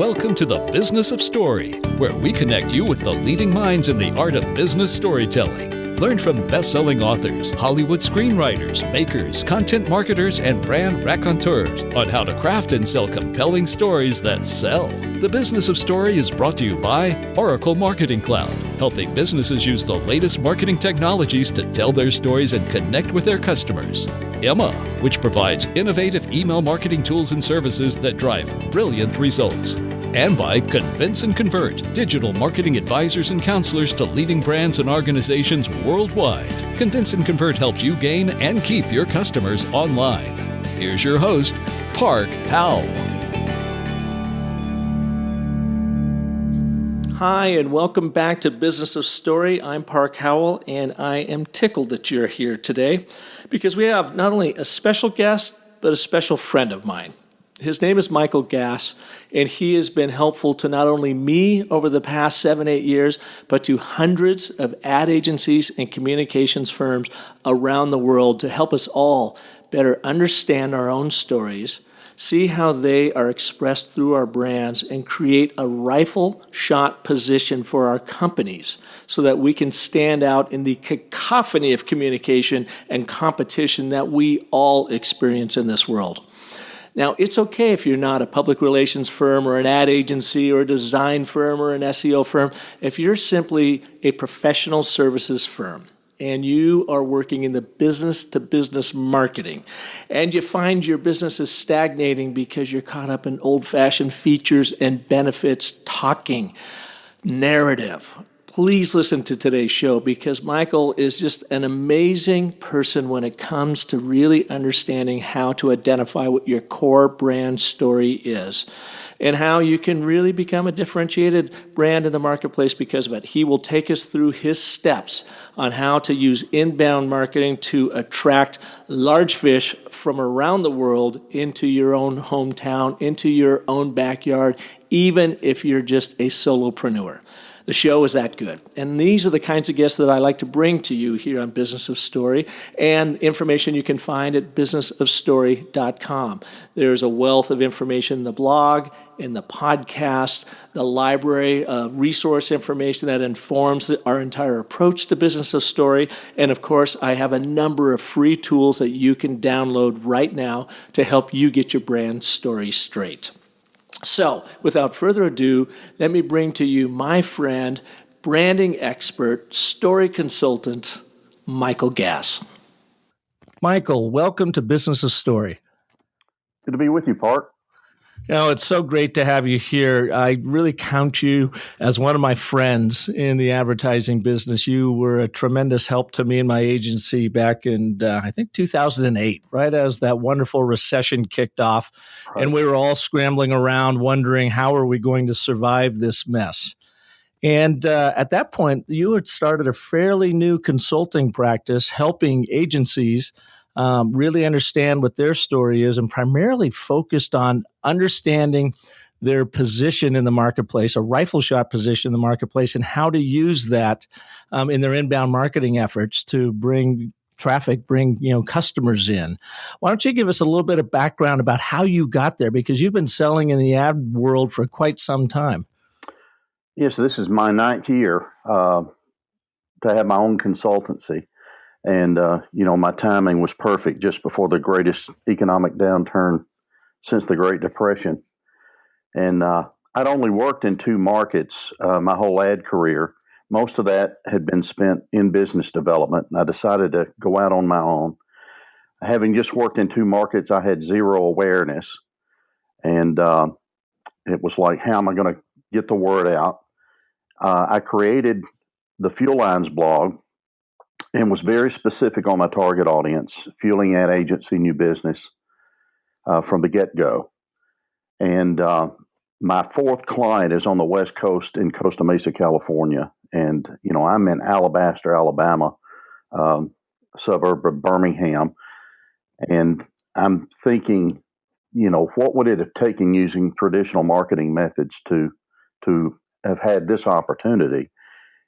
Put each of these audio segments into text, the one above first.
Welcome to the Business of Story, where we connect you with the leading minds in the art of business storytelling. Learn from best-selling authors, Hollywood screenwriters, makers, content marketers, and brand raconteurs on how to craft and sell compelling stories that sell. The Business of Story is brought to you by Oracle Marketing Cloud, helping businesses use the latest marketing technologies to tell their stories and connect with their customers. Emma, which provides innovative email marketing tools and services that drive brilliant results. And by Convince and Convert, digital marketing advisors and counselors to leading brands and organizations worldwide. Convince and Convert helps you gain and keep your customers online. Here's your host, Park Howell. Hi, and welcome back to Business of Story. I'm Park Howell, and I am tickled that you're here today because we have not only a special guest, but a special friend of mine. His name is Michael Gass, and he has been helpful to not only me over the past 7-8 years, but to hundreds of ad agencies and communications firms around the world to help us all better understand our own stories, see how they are expressed through our brands, and create a rifle shot position for our companies so that we can stand out in the cacophony of communication and competition that we all experience in this world. Now, it's okay if you're not a public relations firm or an ad agency or a design firm or an SEO firm. If you're simply a professional services firm and you are working in the business-to-business marketing and you find your business is stagnating because you're caught up in old-fashioned features and benefits talking narrative, please listen to today's show because Michael is just an amazing person when it comes to really understanding how to identify what your core brand story is and how you can really become a differentiated brand in the marketplace because of it. He will take us through his steps on how to use inbound marketing to attract large fish from around the world into your own hometown, into your own backyard, even if you're just a solopreneur. The show is that good. And these are the kinds of guests that I like to bring to you here on Business of Story, and information you can find at businessofstory.com. There's a wealth of information in the blog, in the podcast, the library, resource information that informs our entire approach to Business of Story. And of course, I have a number of free tools that you can download right now to help you get your brand story straight. So, without further ado, let me bring to you my friend, branding expert, story consultant, Michael Gass. Michael, welcome to Business of Story. Good to be with you, Park. You know, it's so great to have you here. I really count you as one of my friends in the advertising business. You were a tremendous help to me and my agency back in, I think, 2008, right as that wonderful recession kicked off. Right. And we were all scrambling around wondering, how are we going to survive this mess? And at that point, you had started a fairly new consulting practice helping agencies really understand what their story is and primarily focused on understanding their position in the marketplace, a rifle shot position in the marketplace, and how to use that in their inbound marketing efforts to bring traffic, bring customers in. Why don't you give us a little bit of background about how you got there? Because you've been selling in the ad world for quite some time. Yes, this is my 9th year to have my own consultancy. And, my timing was perfect just before the greatest economic downturn since the Great Depression. And I'd only worked in 2 markets my whole ad career. Most of that had been spent in business development, and I decided to go out on my own. Having just worked in 2 markets, I had zero awareness. And it was like, how am I going to get the word out? I created the Fuel Lines blog and was very specific on my target audience, fueling ad agency new business from the get-go. And my 4th client is on the West Coast in Costa Mesa, California. And, I'm in Alabaster, Alabama, suburb of Birmingham. And I'm thinking, what would it have taken using traditional marketing methods to have had this opportunity?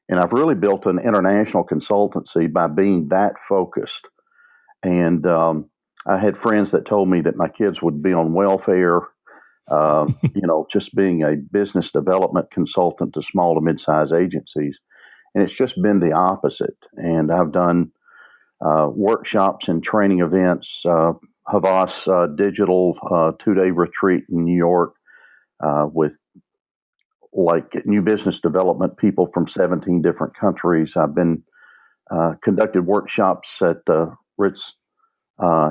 And I've really built an international consultancy by being that focused. And I had friends that told me that my kids would be on welfare Just being a business development consultant to small to mid-sized agencies. And it's just been the opposite. And I've done workshops and training events, Havas Digital 2-day retreat in New York with like new business development people from 17 different countries. I've been conducted workshops at the Ritz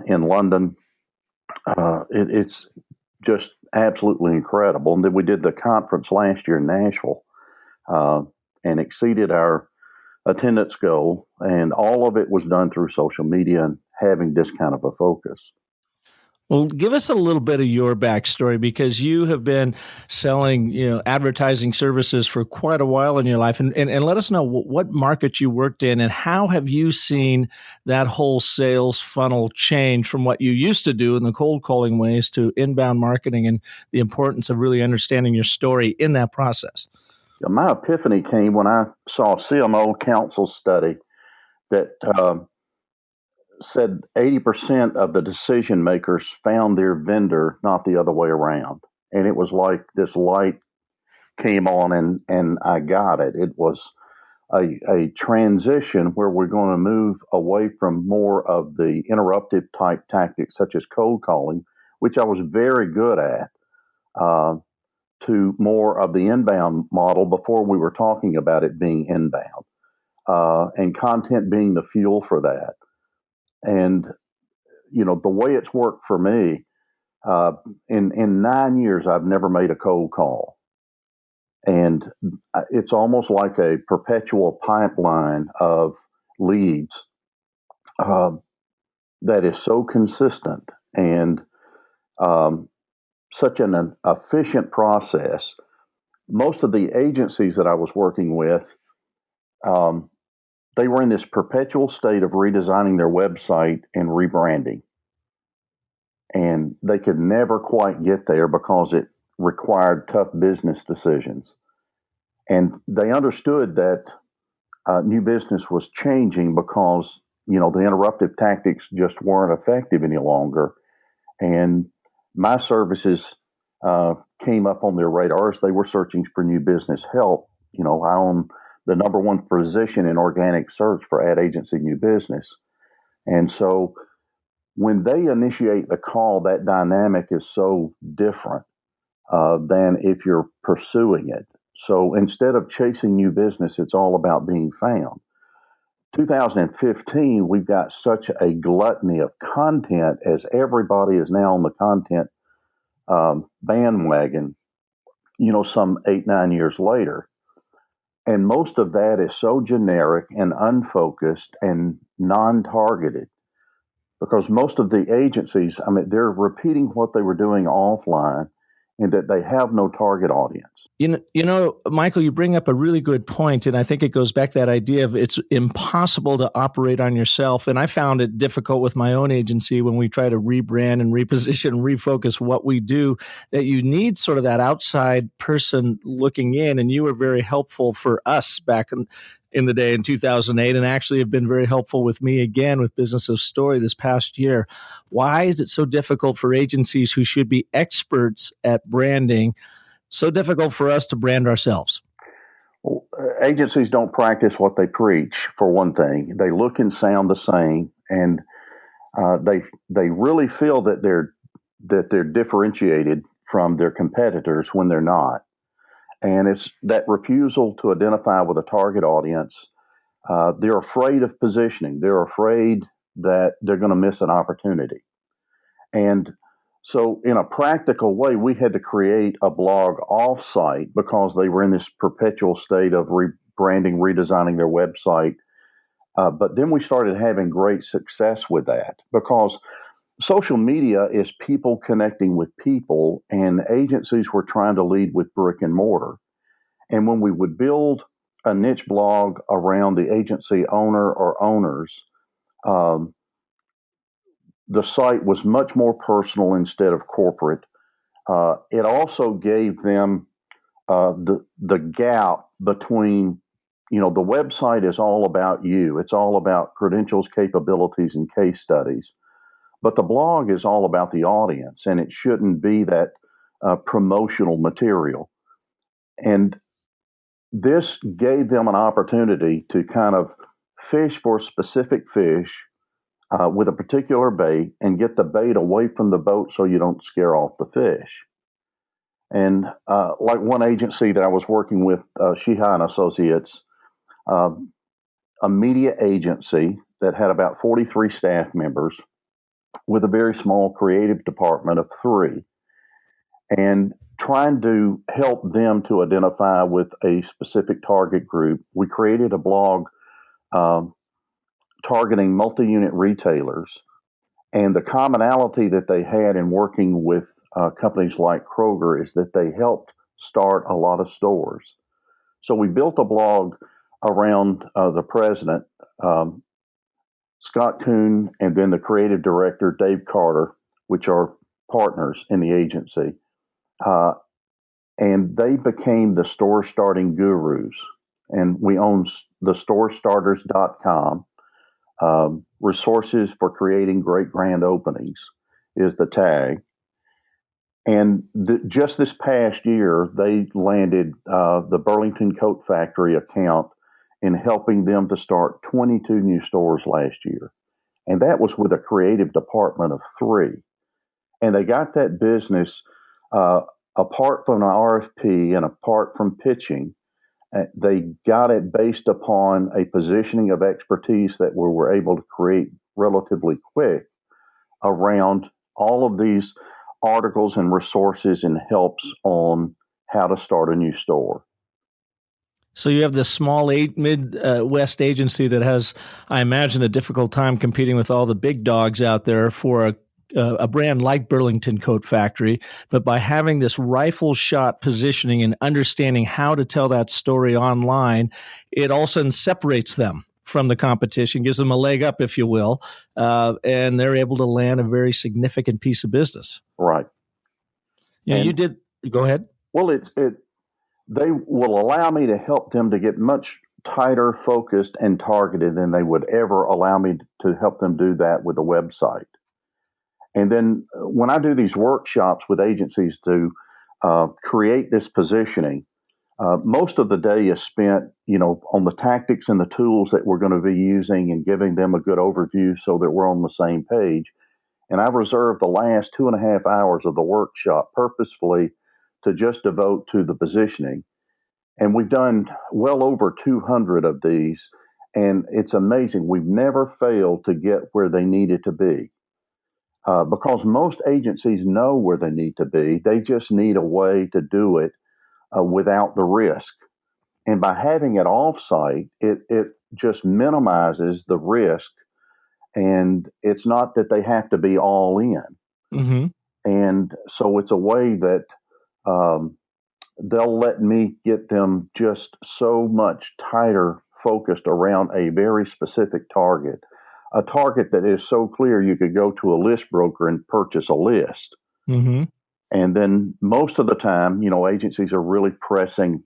in London. It's just absolutely incredible. And then we did the conference last year in Nashville and exceeded our attendance goal. And all of it was done through social media and having this kind of a focus. Well, give us a little bit of your backstory, because you have been selling, advertising services for quite a while in your life, and let us know what market you worked in and how have you seen that whole sales funnel change from what you used to do in the cold calling ways to inbound marketing, and the importance of really understanding your story in that process. My epiphany came when I saw a CMO Council study that said 80% of the decision makers found their vendor, not the other way around. And it was like this light came on and I got it. It was a transition where we're going to move away from more of the interruptive type tactics, such as cold calling, which I was very good at, to more of the inbound model before we were talking about it being inbound, and content being the fuel for that. And the way it's worked for me, in 9 years, I've never made a cold call. And it's almost like a perpetual pipeline of leads that is so consistent and such an efficient process. Most of the agencies that I was working with, they were in this perpetual state of redesigning their website and rebranding. And they could never quite get there because it required tough business decisions. And they understood that new business was changing because, the interruptive tactics just weren't effective any longer. And my services came up on their radars. They were searching for new business help. I own the number one position in organic search for ad agency new business. And so when they initiate the call, that dynamic is so different than if you're pursuing it. So instead of chasing new business, it's all about being found. 2015, we've got such a gluttony of content as everybody is now on the content bandwagon, some 8-9 years later. And most of that is so generic and unfocused and non-targeted, because most of the agencies, they're repeating what they were doing offline, and that they have no target audience. Michael, you bring up a really good point, and I think it goes back to that idea of it's impossible to operate on yourself. And I found it difficult with my own agency when we try to rebrand and reposition and refocus what we do, that you need sort of that outside person looking in. And you were very helpful for us back in the day in 2008, and actually have been very helpful with me again with Business of Story this past year. Why is it so difficult for agencies who should be experts at branding, so difficult for us to brand ourselves? Well, agencies don't practice what they preach, for one thing. They look and sound the same, and they really feel that they're differentiated from their competitors when they're not. And it's that refusal to identify with a target audience. They're afraid of positioning. They're afraid that they're going to miss an opportunity. And so in a practical way, we had to create a blog offsite because they were in this perpetual state of rebranding, redesigning their website. But then we started having great success with that because social media is people connecting with people, and agencies were trying to lead with brick and mortar. And when we would build a niche blog around the agency owner or owners, the site was much more personal instead of corporate. It also gave them the gap between, the website is all about you. It's all about credentials, capabilities, and case studies. But the blog is all about the audience, and it shouldn't be that promotional material. And this gave them an opportunity to kind of fish for specific fish with a particular bait and get the bait away from the boat so you don't scare off the fish. And like one agency that I was working with, Sheehy and Associates, uh, a media agency that had about 43 staff members with a very small creative department of 3, and trying to help them to identify with a specific target group. We created a blog targeting multi-unit retailers, and the commonality that they had in working with companies like Kroger is that they helped start a lot of stores. So we built a blog around the president, Scott Kuhn, and then the creative director, Dave Carter, which are partners in the agency. And they became the store starting gurus. And we own the storestarters.com. Resources for creating great grand openings is the tag. And just this past year, they landed the Burlington Coat Factory account in helping them to start 22 new stores last year. And that was with a creative department of 3. And they got that business apart from an RFP and apart from pitching. They got it based upon a positioning of expertise that we were able to create relatively quick around all of these articles and resources and helps on how to start a new store. So you have this small Midwest agency that has, I imagine, a difficult time competing with all the big dogs out there for a brand like Burlington Coat Factory. But by having this rifle shot positioning and understanding how to tell that story online, it all of a sudden separates them from the competition, gives them a leg up, if you will, and they're able to land a very significant piece of business. Right. Yeah, you did. Go ahead. Well, they will allow me to help them to get much tighter, focused, and targeted than they would ever allow me to help them do that with a website. And then when I do these workshops with agencies to create this positioning, most of the day is spent, on the tactics and the tools that we're going to be using and giving them a good overview so that we're on the same page. And I've reserved the last 2.5 hours of the workshop purposefully to just devote to the positioning. And we've done well over 200 of these, and it's amazing. We've never failed to get where they needed to be. Because most agencies know where they need to be. They just need a way to do it without the risk. And by having it offsite, it just minimizes the risk. And it's not that they have to be all in. Mm-hmm. And so it's a way that they'll let me get them just so much tighter focused around a very specific target. A target that is so clear you could go to a list broker and purchase a list. Mm-hmm. And then most of the time, agencies are really pressing,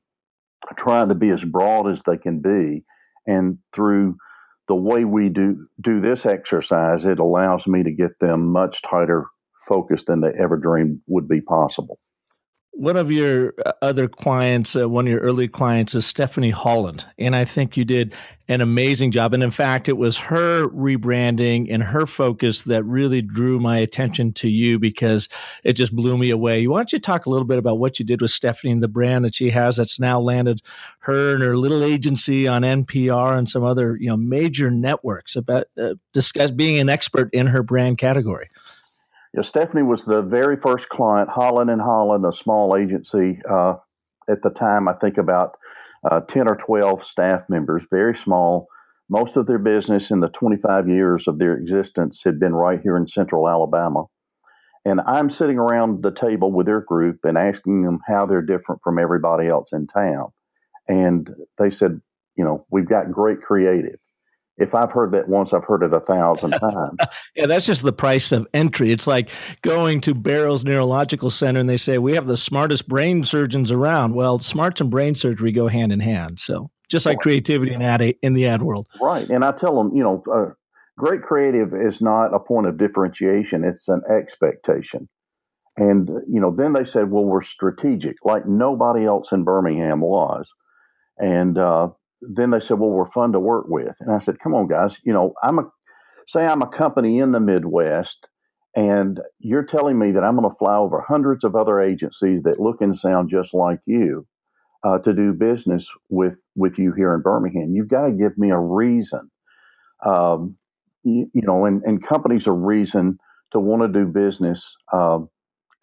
trying to be as broad as they can be. And through the way we do this exercise, it allows me to get them much tighter focused than they ever dreamed would be possible. One of your other clients, one of your early clients is Stephanie Holland. And I think you did an amazing job. And in fact, it was her rebranding and her focus that really drew my attention to you because it just blew me away. Why don't you talk a little bit about what you did with Stephanie and the brand that she has that's now landed her and her little agency on NPR and some other major networks about discuss being an expert in her brand category. Yeah, Stephanie was the very first client, Holland & Holland, a small agency. At the time, I think about 10 or 12 staff members, very small. Most of their business in the 25 years of their existence had been right here in central Alabama. And I'm sitting around the table with their group and asking them how they're different from everybody else in town. And they said, we've got great creative. If I've heard that once, I've heard it 1,000 times. Yeah, that's just the price of entry. It's like going to Barrows Neurological Center and they say, we have the smartest brain surgeons around. Well, smarts and brain surgery go hand in hand. So just like creativity in the ad world. Right. And I tell them, great creative is not a point of differentiation. It's an expectation. And, then they said, well, we're strategic, like nobody else in Birmingham was. And then they said, well, we're fun to work with. And I said, come on, guys, I'm a company in the Midwest, and you're telling me that I'm going to fly over hundreds of other agencies that look and sound just like you to do business with you here in Birmingham. You've got to give me a reason, and companies a reason to want to do business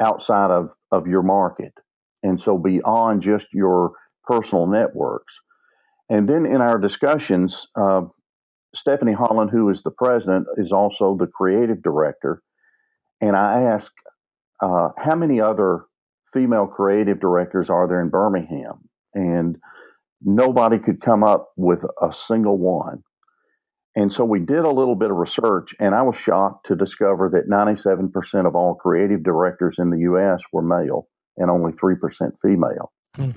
outside of your market, and so beyond just your personal networks. And then in our discussions, Stephanie Holland, who is the president, is also the creative director. And I asked, how many other female creative directors are there in Birmingham? And nobody could come up with a single one. And so we did a little bit of research, and I was shocked to discover that 97% of all creative directors in the U.S. were male and only 3% female. Hmm.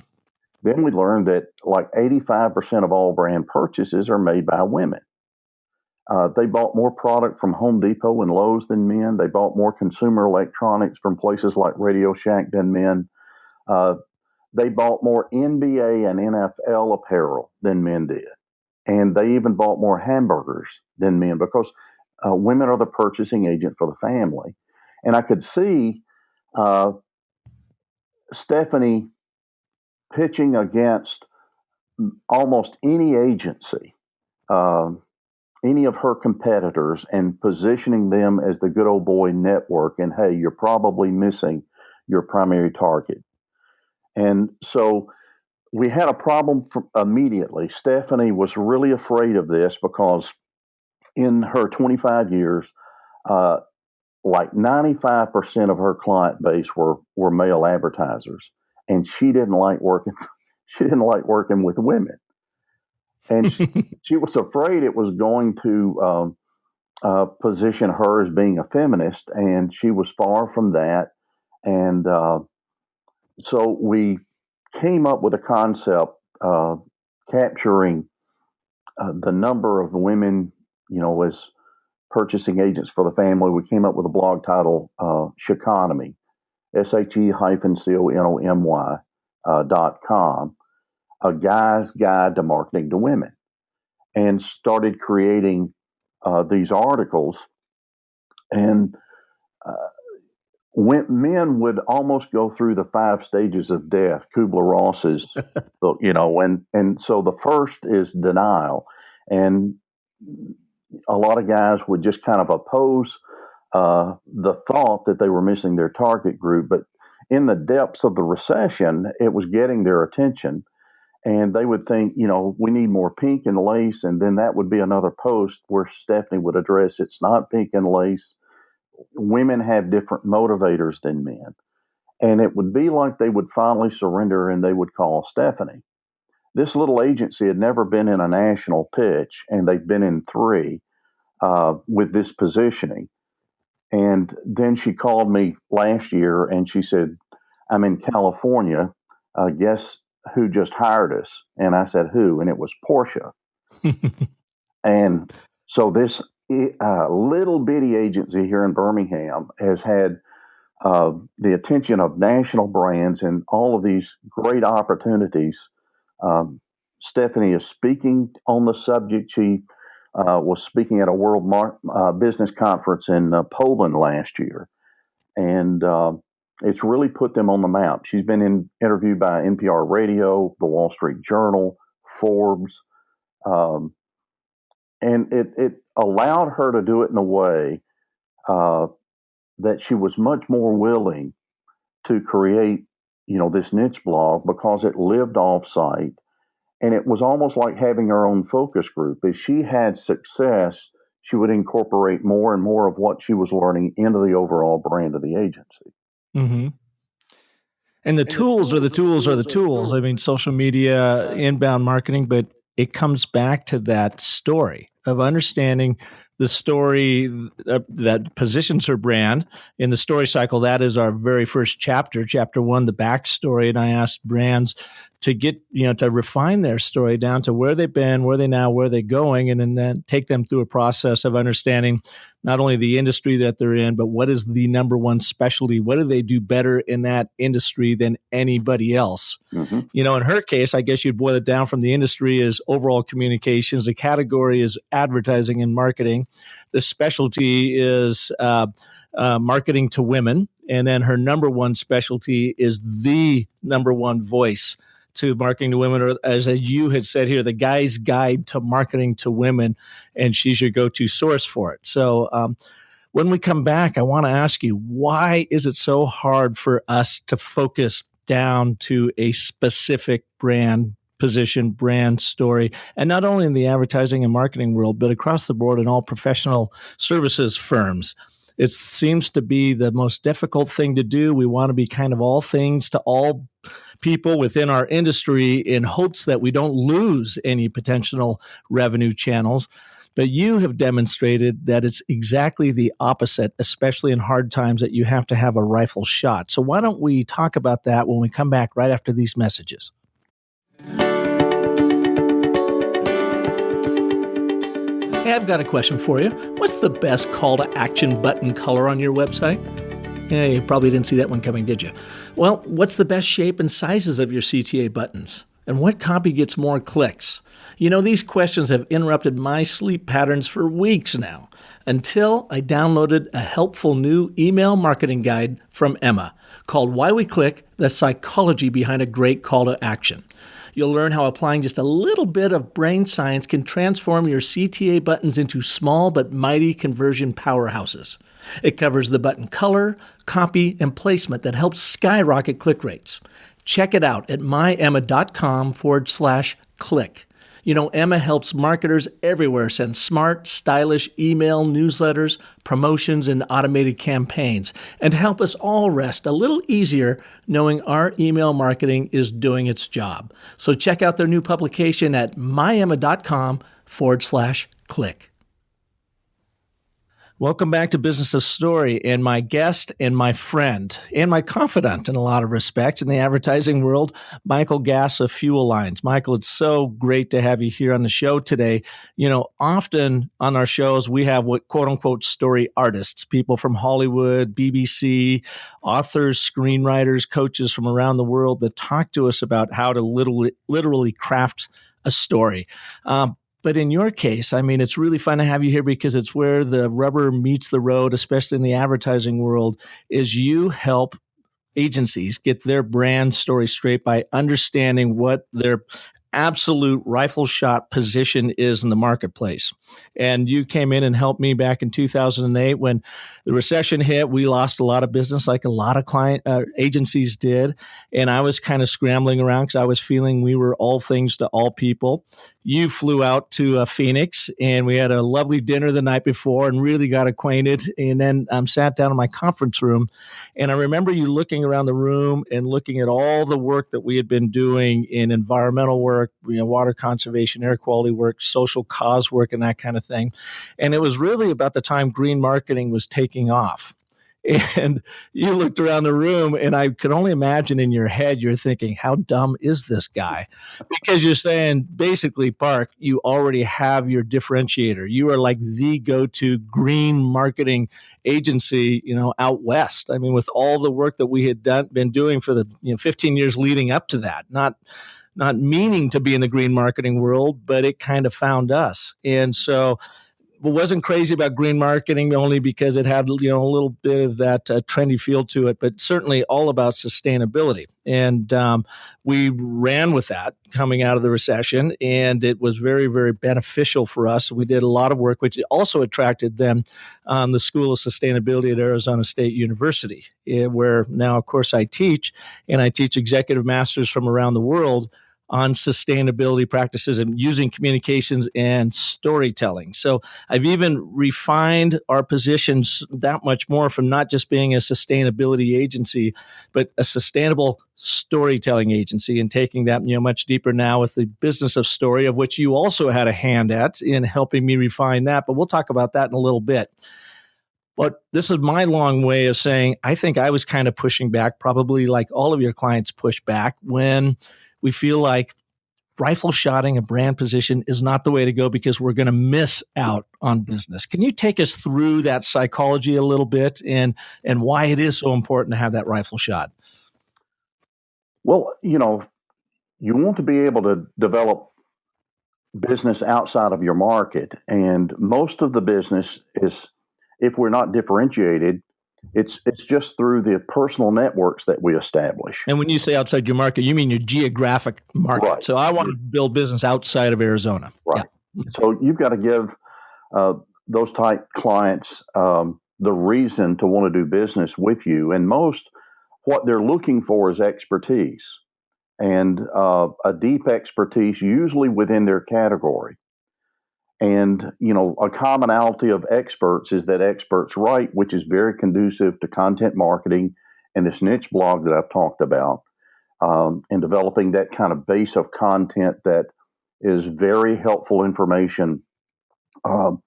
Then we learned that like 85% of all brand purchases are made by women. They bought more product from Home Depot and Lowe's than men. They bought more consumer electronics from places like Radio Shack than men. They bought more NBA and NFL apparel than men did. And they even bought more hamburgers than men because women are the purchasing agent for the family. And I could see Stephanie pitching against almost any agency, any of her competitors, and positioning them as the good old boy network. And hey, you're probably missing your primary target. And so we had a problem immediately. Stephanie was really afraid of this because in her 25 years, like 95% of her client base were male advertisers, and she didn't like working. She didn't like working with women, and she was afraid it was going to position her as being a feminist, and she was far from that. And so we came up with a concept capturing the number of women, as purchasing agents for the family. We came up with a blog title, Sheconomy, SHE-CONOMY.com, a guy's guide to marketing to women, and started creating these articles. And men would almost go through the 5 stages of death, Kubler-Ross's, and so the first is denial. And a lot of guys would just kind of oppose the thought that they were missing their target group. But in the depths of the recession, it was getting their attention. And they would think, we need more pink and lace. And then that would be another post where Stephanie would address, it's not pink and lace. Women have different motivators than men. And it would be like they would finally surrender and they would call Stephanie. This little agency had never been in a national pitch, and they've been in 3 with this positioning. And then she called me last year and she said, I'm in California. Guess who just hired us? And I said, who? And it was Porsche. And so this little bitty agency here in Birmingham has had the attention of national brands and all of these great opportunities. Stephanie is speaking on the subject. She was speaking at a World Business Conference in Poland last year. And it's really put them on the map. She's been interviewed by NPR Radio, The Wall Street Journal, Forbes. And it allowed her to do it in a way that she was much more willing to create, this niche blog because it lived off site. And it was almost like having her own focus group. As she had success, she would incorporate more and more of what she was learning into the overall brand of the agency. Mm-hmm. And the tools are the tools. I mean, social media, inbound marketing, but it comes back to that story of understanding the story that positions her brand in the story cycle. That is our very first chapter, chapter 1, the backstory. And I asked brands to get, to refine their story down to where they've been, where they now, where they're going, and then take them through a process of understanding not only the industry that they're in, but what is the number one specialty? What do they do better in that industry than anybody else? Mm-hmm. In her case, I guess you'd boil it down from the industry is overall communications. The category is advertising and marketing. The specialty is marketing to women. And then her number one specialty is the number one voice to marketing to women, or as you had said here, the guy's guide to marketing to women, and she's your go-to source for it. So when we come back, I want to ask you, why is it so hard for us to focus down to a specific brand position, brand story, and not only in the advertising and marketing world, but across the board in all professional services firms? It seems to be the most difficult thing to do. We want to be kind of all things to all people within our industry in hopes that we don't lose any potential revenue channels. But you have demonstrated that it's exactly the opposite, especially in hard times, that you have to have a rifle shot. So why don't we talk about that when we come back right after these messages? Hey, I've got a question for you. What's the best call to action button color on your website? Yeah, you probably didn't see that one coming, did you? Well, what's the best shape and sizes of your CTA buttons? And what copy gets more clicks? These questions have interrupted my sleep patterns for weeks now, until I downloaded a helpful new email marketing guide from Emma called Why We Click: The Psychology Behind a Great Call to Action. You'll learn how applying just a little bit of brain science can transform your CTA buttons into small but mighty conversion powerhouses. It covers the button color, copy, and placement that helps skyrocket click rates. Check it out at myemma.com/click. Emma helps marketers everywhere send smart, stylish email newsletters, promotions, and automated campaigns, and help us all rest a little easier knowing our email marketing is doing its job. So check out their new publication at myemma.com/click. Welcome back to Business of Story, and my guest and my friend and my confidant in a lot of respects in the advertising world, Michael Gass of Fuel Lines. Michael, it's so great to have you here on the show today. Often on our shows, we have what quote unquote story artists, people from Hollywood, BBC, authors, screenwriters, coaches from around the world that talk to us about how to literally craft a story. But in your case, it's really fun to have you here because it's where the rubber meets the road, especially in the advertising world, is you help agencies get their brand story straight by understanding what their absolute rifle shot position is in the marketplace. And you came in and helped me back in 2008 when the recession hit. We lost a lot of business, like a lot of agencies did. And I was kind of scrambling around because I was feeling we were all things to all people. You flew out to Phoenix, and we had a lovely dinner the night before and really got acquainted. And then sat down in my conference room. And I remember you looking around the room and looking at all the work that we had been doing in environmental work, water conservation, air quality work, social cause work, and that kind of thing. And it was really about the time green marketing was taking off. And you looked around the room, and I could only imagine in your head, you're thinking, how dumb is this guy? Because you're saying, basically, Park, you already have your differentiator. You are like the go-to green marketing agency, out west. With all the work that we had been doing for the 15 years leading up to that, not meaning to be in the green marketing world, but it kind of found us. And so wasn't crazy about green marketing only because it had a little bit of that trendy feel to it, but certainly all about sustainability. And we ran with that coming out of the recession, and it was very, very beneficial for us. We did a lot of work, which also attracted them the School of Sustainability at Arizona State University, where now, of course, I teach, and I teach executive masters from around the world on sustainability practices and using communications and storytelling. So I've even refined our positions that much more from not just being a sustainability agency, but a sustainable storytelling agency, and taking that much deeper now with the business of story, of which you also had a hand at in helping me refine that. But we'll talk about that in a little bit. But this is my long way of saying I think I was kind of pushing back, probably like all of your clients push back, when we feel like rifle shotting a brand position is not the way to go because we're going to miss out on business. Can you take us through that psychology a little bit and why it is so important to have that rifle shot? Well, you want to be able to develop business outside of your market. And most of the business is, if we're not differentiated, it's just through the personal networks that we establish. And when you say outside your market, you mean your geographic market. Right. So I want to build business outside of Arizona. Right. Yeah. So you've got to give those type clients the reason to want to do business with you. And what they're looking for is expertise, and a deep expertise, usually within their category. And, a commonality of experts is that experts write, which is very conducive to content marketing and this niche blog that I've talked about, and developing that kind of base of content that is very helpful information on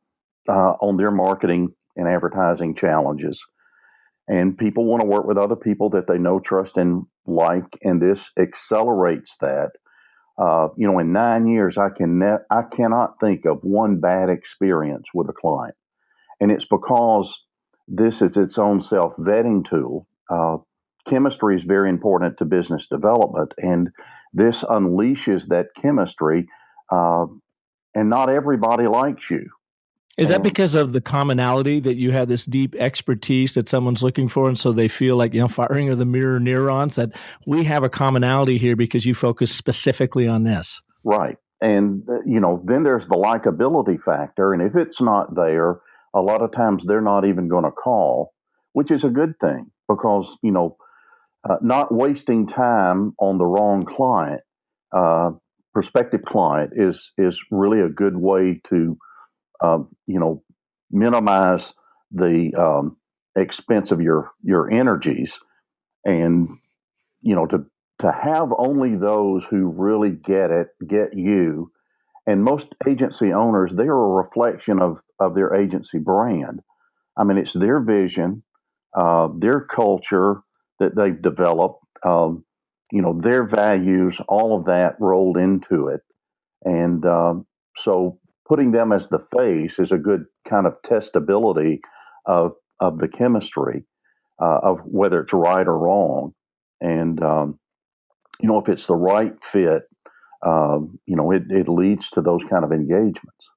their marketing and advertising challenges. And people want to work with other people that they know, trust, and like, and this accelerates that. In 9 years, I cannot think of one bad experience with a client, and it's because this is its own self-vetting tool. Chemistry is very important to business development, and this unleashes that chemistry, and not everybody likes you. Is that because of the commonality that you have this deep expertise that someone's looking for, and so they feel like, firing of the mirror neurons, that we have a commonality here because you focus specifically on this? Right. And, then there's the likability factor. And if it's not there, a lot of times they're not even going to call, which is a good thing because, not wasting time on the wrong client, prospective client is really a good way to minimize the expense of your energies, and to have only those who really get you. And most agency owners, they are a reflection of their agency brand. I mean, it's their vision, their culture that they've developed, their values, all of that rolled into it, and so putting them as the face is a good kind of testability of the chemistry, of whether it's right or wrong. And, if it's the right fit, it leads to those kind of engagements.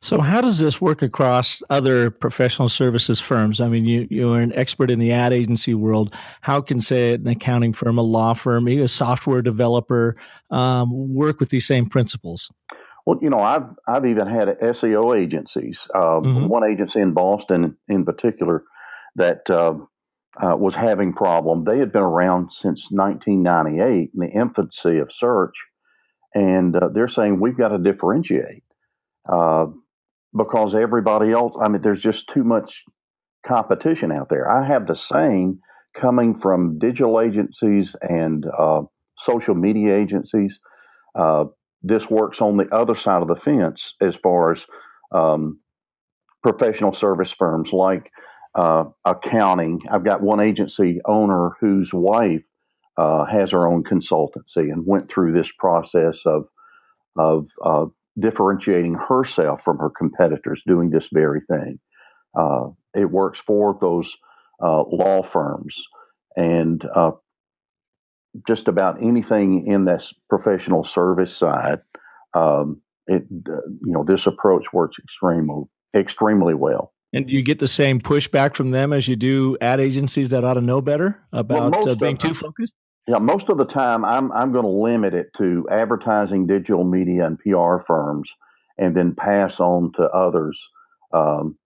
So how does this work across other professional services firms? I mean, you're an expert in the ad agency world. How can, say, an accounting firm, a law firm, maybe a software developer work with these same principles? Well, I've even had SEO agencies. One agency in Boston, in particular, that was having problem. They had been around since 1998, in the infancy of search, and they're saying we've got to differentiate because everybody else. I mean, there's just too much competition out there. I have the same coming from digital agencies and social media agencies. This works on the other side of the fence as far as professional service firms like accounting. I've got one agency owner whose wife has her own consultancy and went through this process of differentiating herself from her competitors doing this very thing. It works for those law firms, and just about anything in this professional service side. This approach works extremely well. And do you get the same pushback from them as you do ad agencies that ought to know better about being too focused? Yeah, most of the time I'm going to limit it to advertising, digital media, and PR firms, and then pass on to others,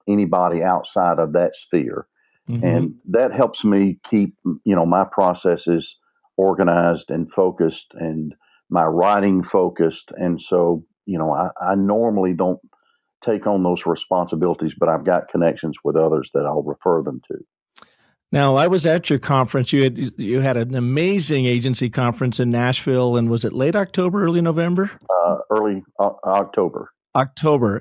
anybody outside of that sphere. Mm-hmm. And that helps me keep, my processes organized and focused, and my writing focused. And so, I normally don't take on those responsibilities, but I've got connections with others that I'll refer them to. Now, I was at your conference. You had an amazing agency conference in Nashville, and was it late October, early November? Early October.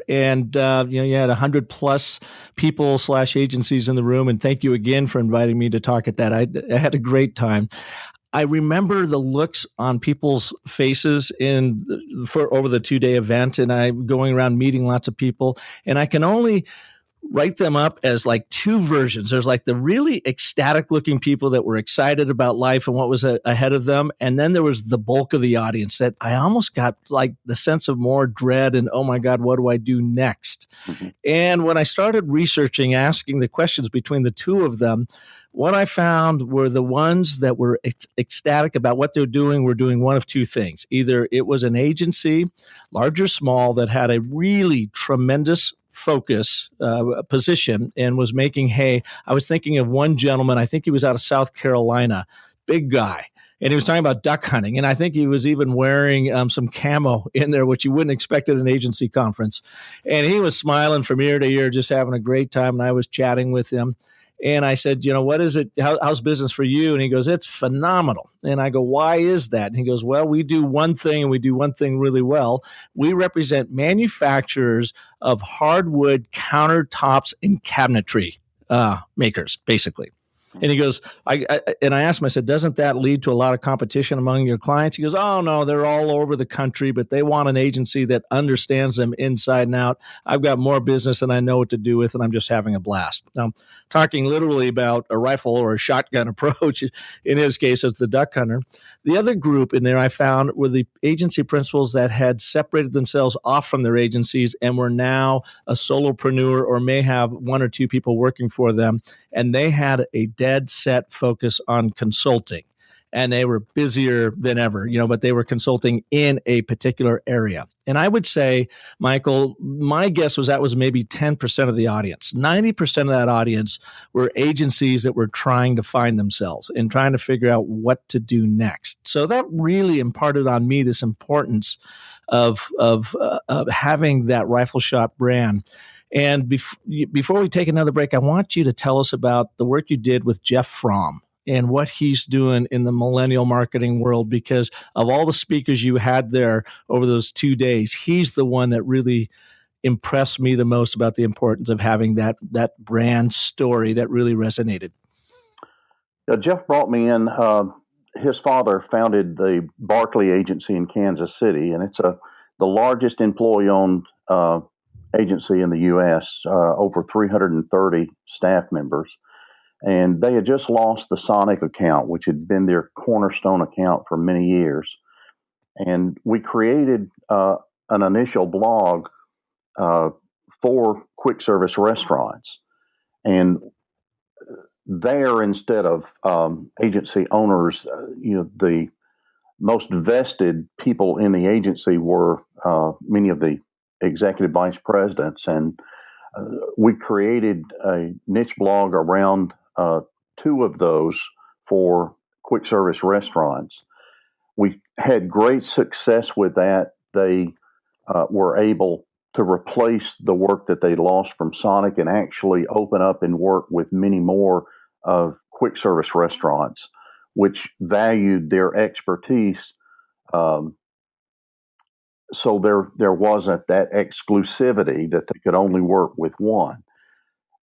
And you had 100 plus people / agencies in the room. And thank you again for inviting me to talk at that. I had a great time. I remember the looks on people's faces for over the 2-day event, and I'm going around meeting lots of people, and I can only write them up as like two versions. There's like the really ecstatic looking people that were excited about life and what was ahead of them. And then there was the bulk of the audience that I almost got like the sense of more dread and, oh my God, what do I do next? Mm-hmm. And when I started researching, asking the questions between the two of them, what I found were the ones that were ecstatic about what they're doing were doing one of two things. Either it was an agency, large or small, that had a really tremendous focus position and was making hay. I was thinking of one gentleman, I think he was out of South Carolina, big guy. And he was talking about duck hunting. And I think he was even wearing some camo in there, which you wouldn't expect at an agency conference. And he was smiling from ear to ear, just having a great time. And I was chatting with him. And I said, what is it? How's business for you? And he goes, it's phenomenal. And I go, why is that? And he goes, well, we do one thing and we do one thing really well. We represent manufacturers of hardwood countertops and cabinetry makers, basically. And he goes, I asked him, I said, doesn't that lead to a lot of competition among your clients? He goes, oh, no, they're all over the country, but they want an agency that understands them inside and out. I've got more business and I know what to do with, and I'm just having a blast. Now, talking literally about a rifle or a shotgun approach, in his case, it's the duck hunter. The other group in there I found were the agency principals that had separated themselves off from their agencies and were now a solopreneur or may have one or two people working for them. And they had a dead set focus on consulting. And they were busier than ever, but they were consulting in a particular area. And I would say, Michael, my guess was that was maybe 10% of the audience. 90% of that audience were agencies that were trying to find themselves and trying to figure out what to do next. So that really imparted on me this importance of having that rifle shot brand. And before we take another break, I want you to tell us about the work you did with Jeff Fromm and what he's doing in the millennial marketing world, because of all the speakers you had there over those 2 days, he's the one that really impressed me the most about the importance of having that brand story that really resonated. Jeff brought me in. His father founded the Barkley Agency in Kansas City, and it's the largest employee-owned agency in the U.S., over 330 staff members. And they had just lost the Sonic account, which had been their cornerstone account for many years. And we created an initial blog for quick service restaurants. And there, instead of agency owners, the most vested people in the agency were many of the executive vice presidents, and we created a niche blog around two of those for quick service restaurants. We had great success with that. They were able to replace the work that they lost from Sonic and actually open up and work with many more of quick service restaurants, which valued their expertise. So there wasn't that exclusivity that they could only work with one.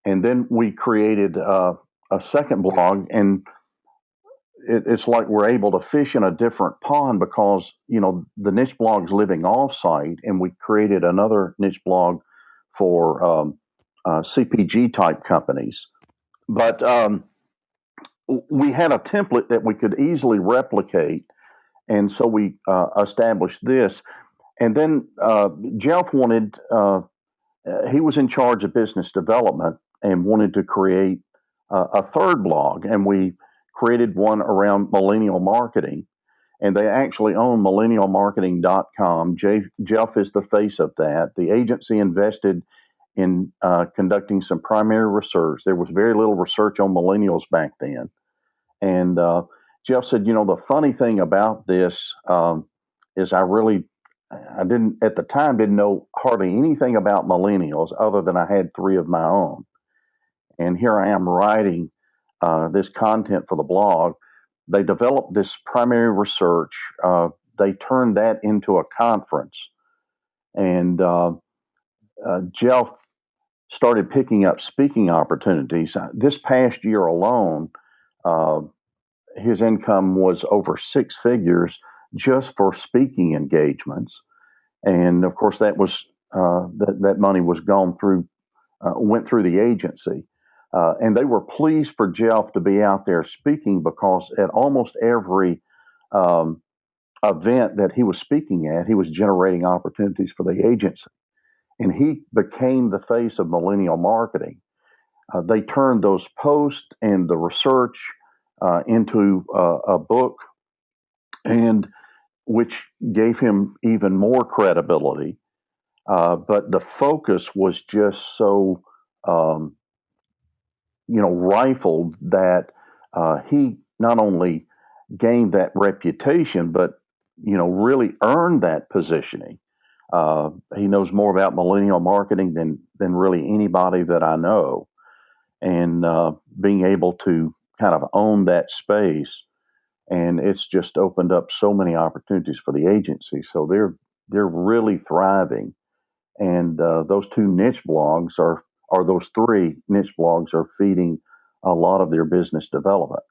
And then we created a second blog, and it's like we're able to fish in a different pond because, the niche blog's living offsite, and we created another niche blog for CPG type companies. But we had a template that we could easily replicate, and so we established this. And then Jeff wanted, he was in charge of business development and wanted to create a third blog. And we created one around millennial marketing. And they actually own millennialmarketing.com. Jeff is the face of that. The agency invested in conducting some primary research. There was very little research on millennials back then. And Jeff said, the funny thing about this is I didn't know hardly anything about millennials other than I had three of my own. And here I am writing this content for the blog. They developed this primary research. They turned that into a conference. And Jeff started picking up speaking opportunities. This past year alone, his income was over six figures just for speaking engagements. And of course, that was that money was gone through, went through the agency. And they were pleased for Jeff to be out there speaking, because at almost every event that he was speaking at, he was generating opportunities for the agency. And he became the face of millennial marketing. They turned those posts and the research into a book, and which gave him even more credibility. But the focus was just so, rifled that he not only gained that reputation, but really earned that positioning. He knows more about millennial marketing than really anybody that I know, and being able to kind of own that space, and it's just opened up so many opportunities for the agency. So they're really thriving, and those two niche blogs or those three niche blogs are feeding a lot of their business development.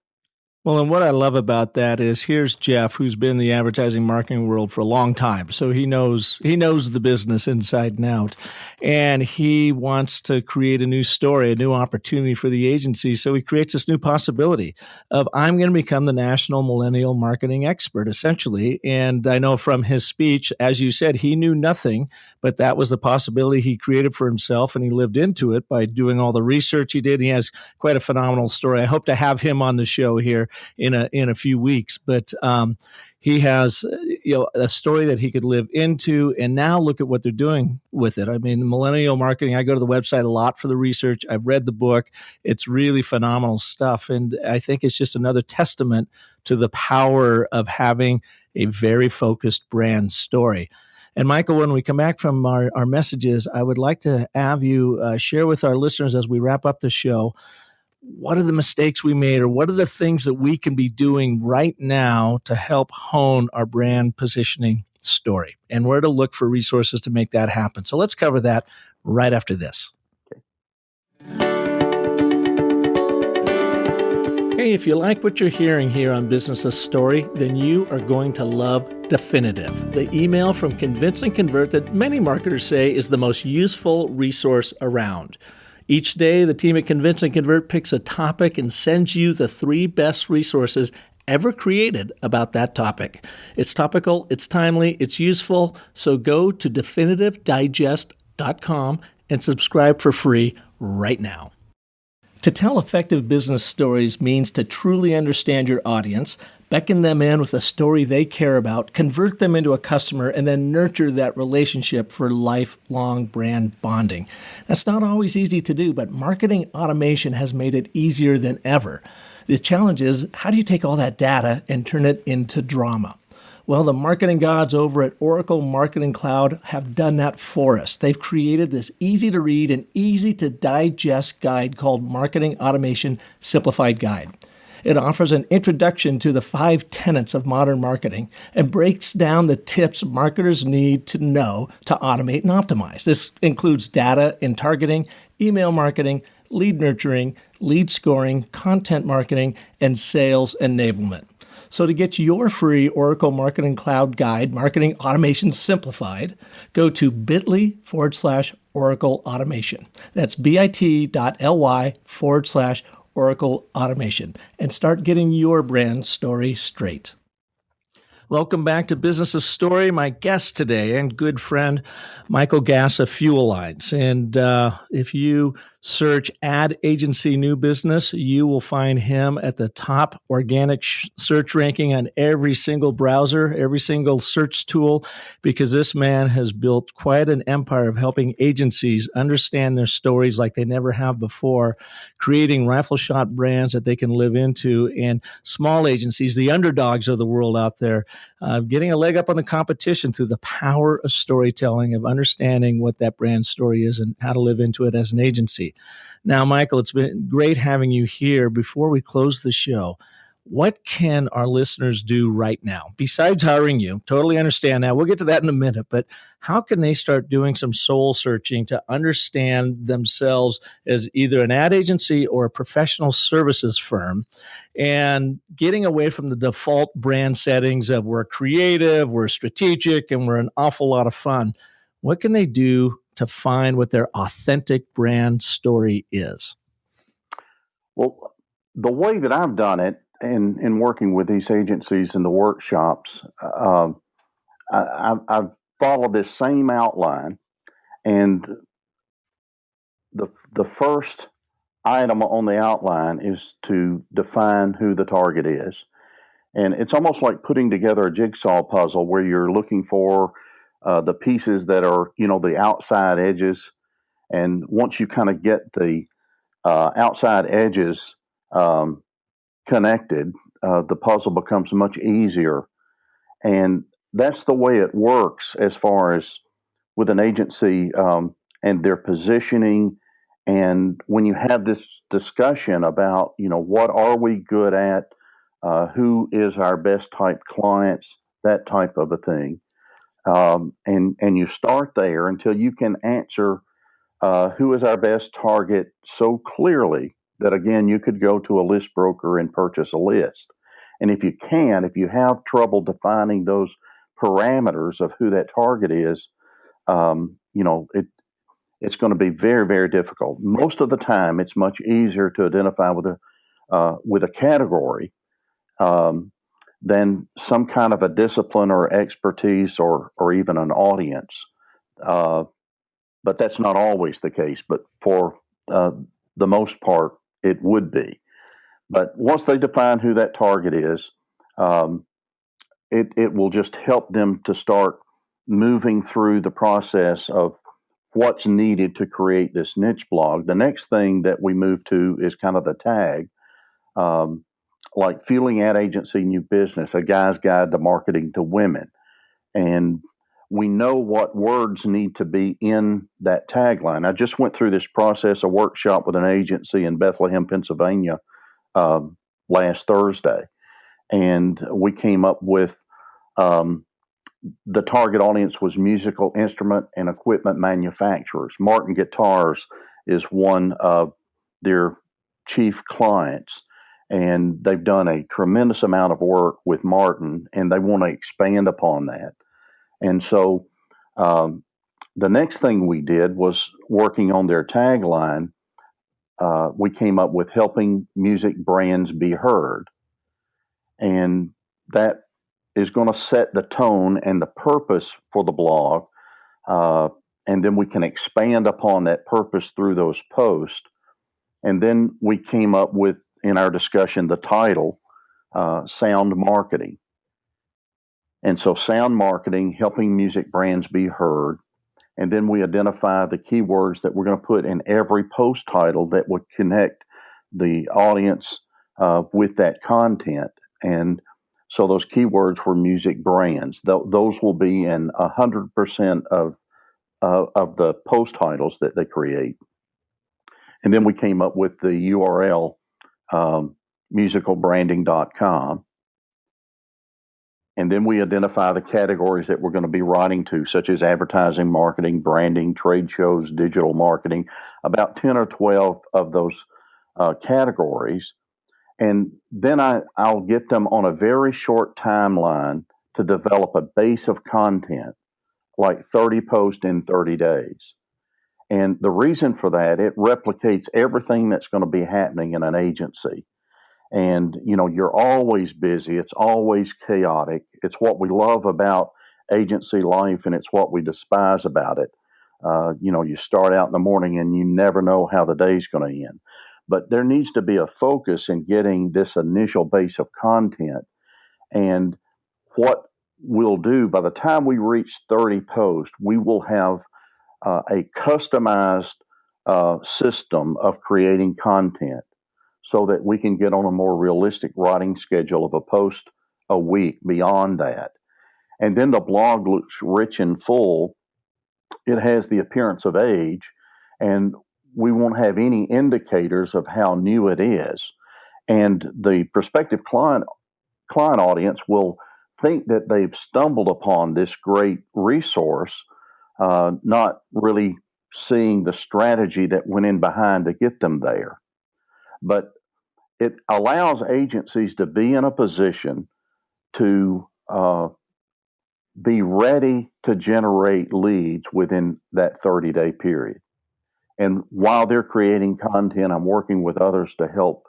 Well, and what I love about that is here's Jeff, who's been in the advertising marketing world for a long time. So he knows the business inside and out. And he wants to create a new story, a new opportunity for the agency. So he creates this new possibility of, I'm going to become the national millennial marketing expert, essentially. And I know from his speech, as you said, he knew nothing, but that was the possibility he created for himself, and he lived into it by doing all the research he did. He has quite a phenomenal story. I hope to have him on the show here in a few weeks, but he has a story that he could live into, and now look at what they're doing with it. I mean, millennial marketing, I go to the website a lot for the research. I've read the book. It's really phenomenal stuff, and I think it's just another testament to the power of having a very focused brand story. And Michael, when we come back from our messages, I would like to have you share with our listeners as we wrap up the show, what are the mistakes we made, or what are the things that we can be doing right now to help hone our brand positioning story, and where to look for resources to make that happen. So let's cover that right after this. Hey, if you like what you're hearing here on Business of Story, then you are going to love Definitive, the email from Convince and Convert that many marketers say is the most useful resource around. Each day, the team at Convince and Convert picks a topic and sends you the 3 best resources ever created about that topic. It's topical, it's timely, it's useful, so go to definitivedigest.com and subscribe for free right now. To tell effective business stories means to truly understand your audience, beckon them in with a story they care about, convert them into a customer, and then nurture that relationship for lifelong brand bonding. That's not always easy to do, but marketing automation has made it easier than ever. The challenge is, how do you take all that data and turn it into drama? Well, the marketing gods over at Oracle Marketing Cloud have done that for us. They've created this easy-to-read and easy-to-digest guide called Marketing Automation Simplified Guide. It offers an introduction to the 5 tenets of modern marketing and breaks down the tips marketers need to know to automate and optimize. This includes data and targeting, email marketing, lead nurturing, lead scoring, content marketing, and sales enablement. So to get your free Oracle Marketing Cloud Guide, Marketing Automation Simplified, go to bit.ly/Oracle Automation. That's bit.ly/Oracle Automation, and start getting your brand story straight. Welcome back to Business of Story. My guest today and good friend, Michael Gass of Fuel Lines. And if you search ad agency new business, you will find him at the top organic search ranking on every single browser, every single search tool, because this man has built quite an empire of helping agencies understand their stories like they never have before, creating rifle shot brands that they can live into, and small agencies, the underdogs of the world out there, getting a leg up on the competition through the power of storytelling, of understanding what that brand story is and how to live into it as an agency. Now, Michael, it's been great having you here. Before we close the show, What can our listeners do right now besides hiring you? Totally understand that. We'll get to that in a minute, but how can they start doing some soul searching to understand themselves as either an ad agency or a professional services firm and getting away from the default brand settings of we're creative, we're strategic, and we're an awful lot of fun? What can they do to find what their authentic brand story is? Well, the way that I've done it in working with these agencies in the workshops, I've followed this same outline, and the first item on the outline is to define who the target is. And it's almost like putting together a jigsaw puzzle where you're looking for the pieces that are, the outside edges. And once you kind of get the outside edges connected, the puzzle becomes much easier. And that's the way it works as far as with an agency and their positioning. And when you have this discussion about, what are we good at, who is our best type clients, that type of a thing, and you start there until you can answer who is our best target so clearly that, again, you could go to a list broker and purchase a list. And if you have trouble defining those parameters of who that target is, it's going to be very, very difficult. Most of the time, it's much easier to identify with a category than some kind of a discipline or expertise or even an audience. But that's not always the case. But for the most part, it would be. But once they define who that target is, it will just help them to start moving through the process of what's needed to create this niche blog. The next thing that we move to is kind of the tag, like Fueling Ad Agency New Business, a guy's guide to marketing to women. And we know what words need to be in that tagline. I just went through this process, a workshop with an agency in Bethlehem, Pennsylvania, last Thursday. And we came up with the target audience was musical instrument and equipment manufacturers. Martin Guitars is one of their chief clients, and they've done a tremendous amount of work with Martin, and they want to expand upon that. And so the next thing we did was working on their tagline. We came up with helping music brands be heard. And that is going to set the tone and the purpose for the blog. And then we can expand upon that purpose through those posts. And then we came up with, in our discussion, the title, Sound Marketing. And so sound marketing, helping music brands be heard. And then we identify the keywords that we're going to put in every post title that would connect the audience with that content. And so those keywords were music brands. Those will be in 100% of the post titles that they create. And then we came up with the URL, musicalbranding.com. And then we identify the categories that we're going to be writing to, such as advertising, marketing, branding, trade shows, digital marketing, about 10 or 12 of those categories. And then I'll get them on a very short timeline to develop a base of content, like 30 posts in 30 days. And the reason for that, it replicates everything that's going to be happening in an agency. And, you're always busy. It's always chaotic. It's what we love about agency life, and it's what we despise about it. You start out in the morning and you never know how the day's going to end. But there needs to be a focus in getting this initial base of content. And what we'll do by the time we reach 30 posts, we will have a customized system of creating content so that we can get on a more realistic writing schedule of a post a week beyond that. And then the blog looks rich and full. It has the appearance of age, and we won't have any indicators of how new it is. And the prospective client audience will think that they've stumbled upon this great resource, not really seeing the strategy that went in behind to get them there. But it allows agencies to be in a position to be ready to generate leads within that 30-day period. And while they're creating content, I'm working with others to help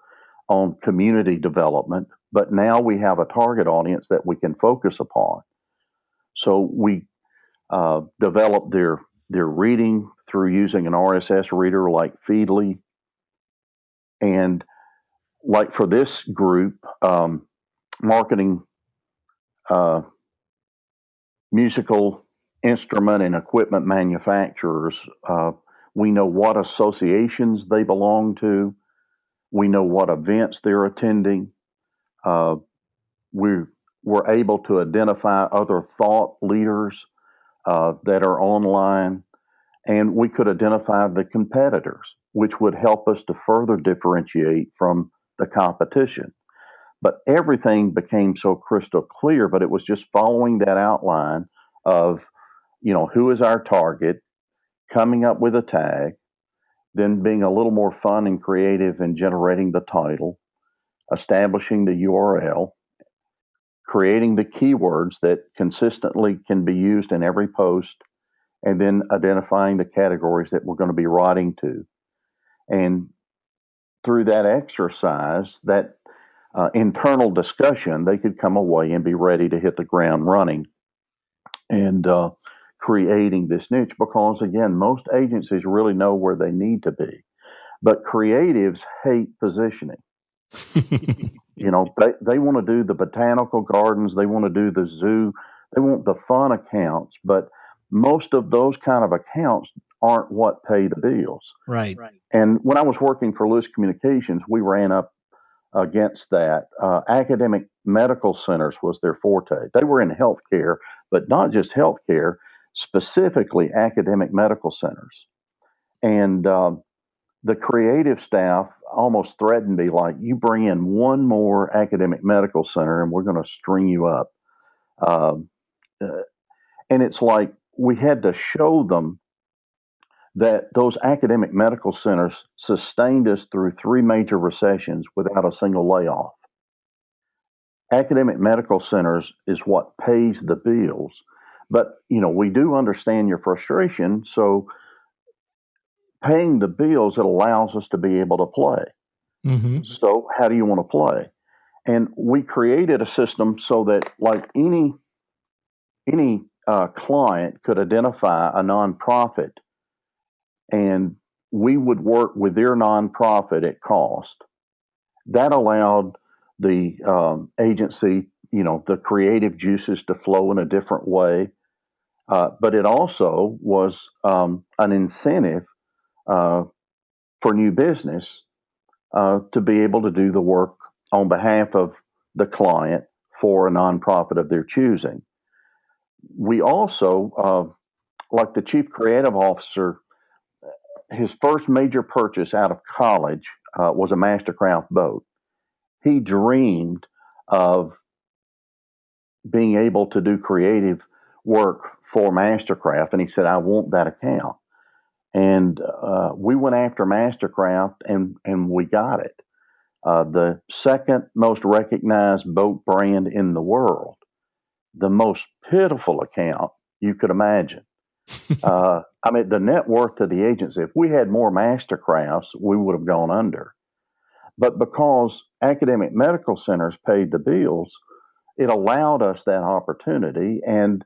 on community development. But now we have a target audience that we can focus upon. So we develop their reading through using an RSS reader like Feedly. And like for this group, marketing musical instrument and equipment manufacturers, we know what associations they belong to. We know what events they're attending. We're able to identify other thought leaders that are online, and we could identify the competitors, which would help us to further differentiate from the competition. But everything became so crystal clear, but it was just following that outline of, who is our target, coming up with a tag, then being a little more fun and creative in generating the title, establishing the URL, creating the keywords that consistently can be used in every post, and then identifying the categories that we're going to be writing to. And through that exercise, that internal discussion, they could come away and be ready to hit the ground running and creating this niche, because again, most agencies really know where they need to be, but creatives hate positioning. They want to do the botanical gardens, they want to do the zoo, they want the fun accounts, but most of those kind of accounts aren't what pay the bills. Right. And when I was working for Lewis Communications, we ran up against that. Academic medical centers was their forte. They were in healthcare, but not just healthcare, specifically academic medical centers. And the creative staff almost threatened me, like, you bring in one more academic medical center and we're going to string you up. And it's like we had to show them that those academic medical centers sustained us through 3 major recessions without a single layoff. Academic medical centers is what pays the bills. But, we do understand your frustration. So paying the bills, it allows us to be able to play. Mm-hmm. So how do you want to play? And we created a system so that like any client could identify a nonprofit, and we would work with their nonprofit at cost. That allowed the agency, the creative juices to flow in a different way. But it also was an incentive for new business to be able to do the work on behalf of the client for a nonprofit of their choosing. We also, like the chief creative officer, his first major purchase out of college was a Mastercraft boat. He dreamed of being able to do creative work for Mastercraft, and he said, I want that account. And we went after Mastercraft, and we got it. The second most recognized boat brand in the world, the most pitiful account you could imagine. The net worth of the agency, if we had more Mastercrafts, we would have gone under. But because academic medical centers paid the bills, it allowed us that opportunity. And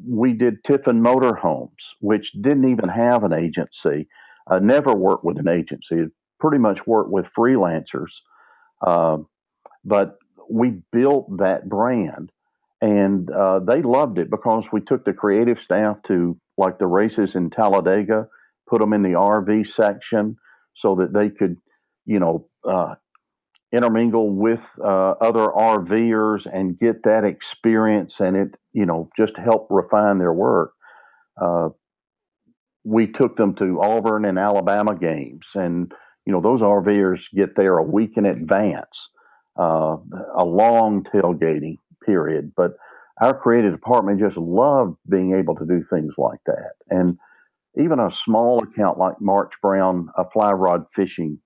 we did Tiffin Motorhomes, which didn't even have an agency, never worked with an agency, it pretty much worked with freelancers. But we built that brand, and they loved it because we took the creative staff to like the races in Talladega, put them in the RV section so that they could, intermingle with other RVers and get that experience, and it, just help refine their work. We took them to Auburn and Alabama games and those RVers get there a week in advance, a long tailgating period. But our creative department just loved being able to do things like that. And even a small account like March Brown, a fly rod fishing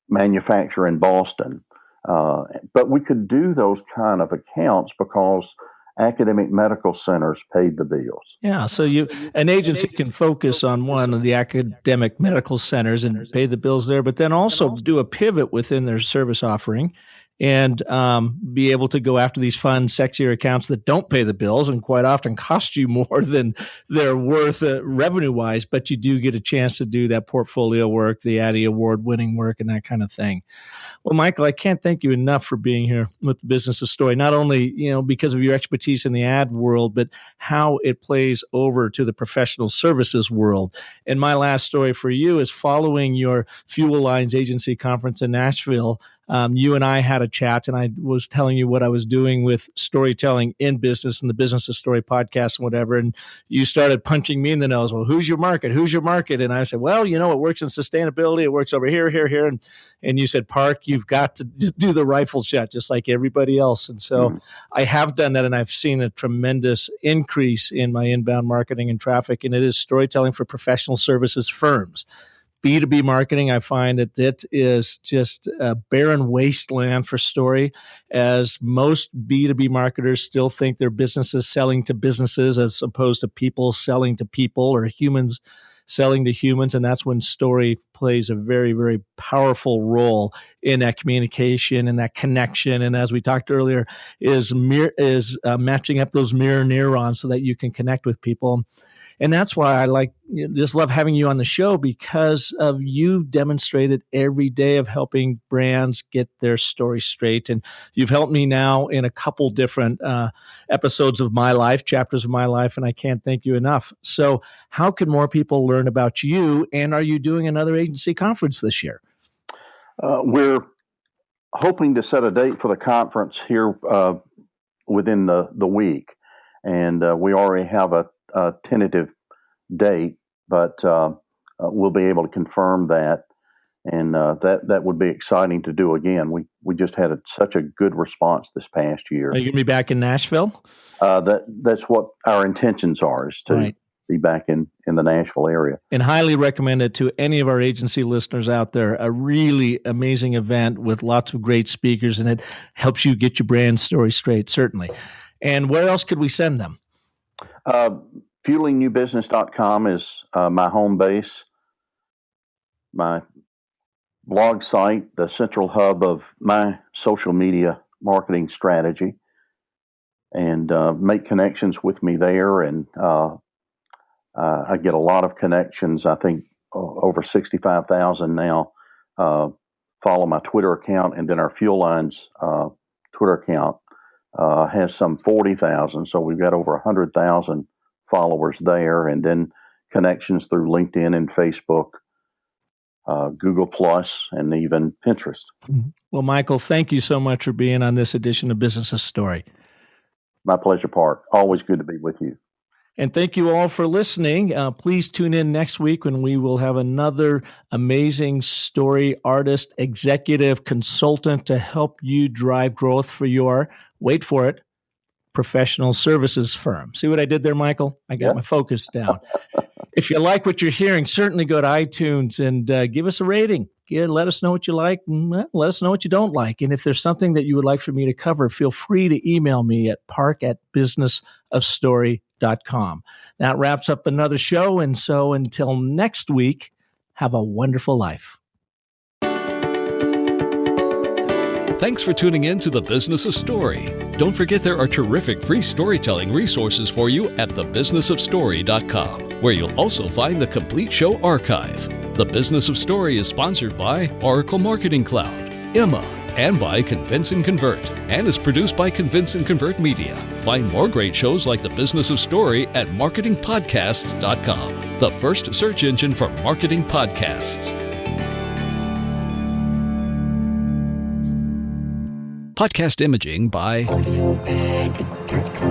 manufacturer in Boston. But we could do those kind of accounts because academic medical centers paid the bills. Yeah, so an agency can focus on one of the academic medical centers and pay the bills there, but then also do a pivot within their service offering and be able to go after these fun, sexier accounts that don't pay the bills and quite often cost you more than they're worth revenue-wise, but you do get a chance to do that portfolio work, the Addy Award-winning work, and that kind of thing. Well, Michael, I can't thank you enough for being here with the Business of Story, not only because of your expertise in the ad world, but how it plays over to the professional services world. And my last story for you is following your Fuel Lines Agency conference in Nashville. You and I had a chat, and I was telling you what I was doing with storytelling in business and the Business of Story podcast and whatever. And you started punching me in the nose. Well, who's your market? Who's your market? And I said, well, it works in sustainability. It works over here, here, here. And you said, Park, you've got to do the rifle shot just like everybody else. And so I have done that, and I've seen a tremendous increase in my inbound marketing and traffic. And it is storytelling for professional services firms. B2B marketing, I find that it is just a barren wasteland for story, as most B2B marketers still think their business is selling to businesses as opposed to people selling to people or humans selling to humans. And that's when story plays a very, very powerful role in that communication and that connection. And as we talked earlier, is matching up those mirror neurons so that you can connect with people. And that's why I just love having you on the show, because of you demonstrated every day of helping brands get their story straight. And you've helped me now in a couple different episodes of my life, chapters of my life, and I can't thank you enough. So how can more people learn about you? And are you doing another agency conference this year? We're hoping to set a date for the conference here within the week. And we already have a tentative date, but we'll be able to confirm that, and that would be exciting to do again. We just had such a good response this past year. Are you going to be back in Nashville? That's what our intentions are, is to be back in the Nashville area. And highly recommend it to any of our agency listeners out there. A really amazing event with lots of great speakers, and it helps you get your brand story straight, certainly. And where else could we send them? FuelingNewBusiness.com is my home base, my blog site, the central hub of my social media marketing strategy, and make connections with me there. And I get a lot of connections. I think over 65,000 now follow my Twitter account, and then our Fuel Lines Twitter account has some 40,000. So we've got over 100,000 followers there, and then connections through LinkedIn and Facebook, Google Plus, and even Pinterest. Well, Michael, thank you so much for being on this edition of Business of Story. My pleasure, Park. Always good to be with you. And thank you all for listening. Please tune in next week when we will have another amazing story artist, executive consultant to help you drive growth for your, wait for it, professional services firm. See what I did there, Michael? I got my focus down. If you like what you're hearing, certainly go to iTunes and give us a rating. Let us know what you like, and let us know what you don't like. And if there's something that you would like for me to cover, feel free to email me at park@businessofstory.com. That wraps up another show. And so until next week, have a wonderful life. Thanks for tuning in to The Business of Story. Don't forget there are terrific free storytelling resources for you at thebusinessofstory.com, where you'll also find the complete show archive. The Business of Story is sponsored by Oracle Marketing Cloud, Emma, and by Convince and Convert, and is produced by Convince and Convert Media. Find more great shows like The Business of Story at marketingpodcasts.com, the first search engine for marketing podcasts. Podcast imaging by AudioBag.com.